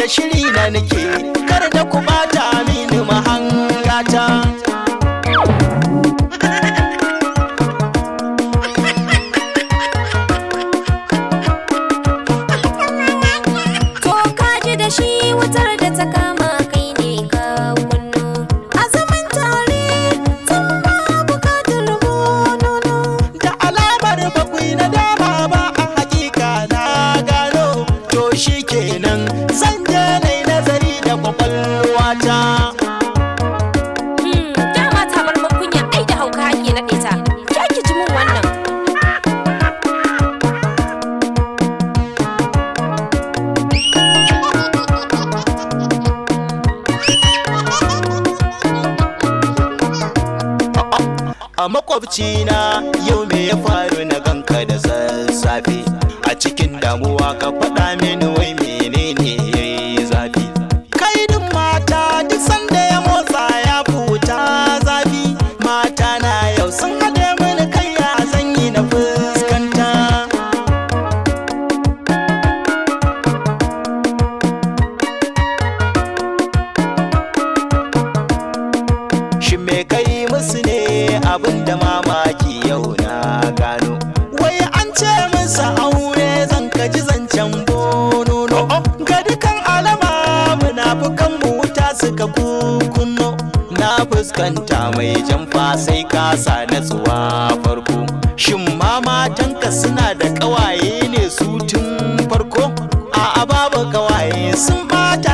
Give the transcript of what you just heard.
da shiri na nake, kar da ku bata mini mahangata. Ko ka ji da shi wutar da ta kama kai ne ka kunno, a zaman tare tun ba bukatar bonono. Da alamar bakwai na dama ba a hakika na gano, to shi kenan zan je nai nazari da kwakwalwata. Dama ta bar makunya ai da hauka ake naɗe ta, ya ki ji min wannan. A makwabcina yau me ya faru na ganka da sassafe, a cikin damuwa ka faɗa mini wai menene yayi zafi. Kaidin mata duk sanda ya motsa ya futa zafi, mata na yau sun haɗe mini kai ya zanyi na fuskanta. Shin me kai musu ne abinda mamaki yau na gano? Wai an ce musu aure zan kaji zancen bonono, ga dukan alama munafukan wuta suka kukunno. Na fuskanta mai jamfa sai kasa natsuwa farko. Shin ma matanka suna da ƙawaye ne su tun farko? A'a babu ƙawaye sun bata